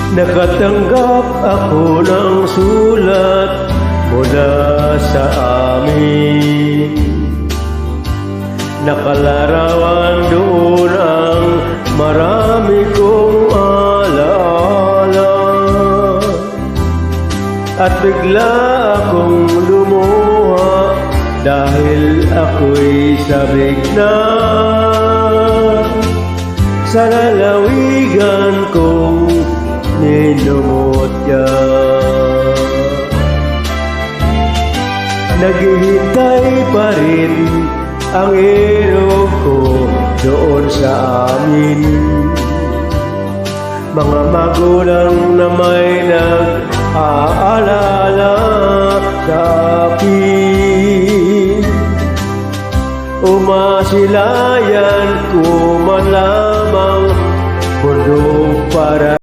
Nakatanggap ako ng sulat mula sa amin. Nakalarawan doon ang marami kong alaala, at bigla akong lumuha dahil ako'y sabik na sa lalawigan kong minumutya. Naghihintay pa rin ang hero ko doon sa amin. Mga magulang na may nag-aalala sa akin. Umasilayan ko man lamang mundo para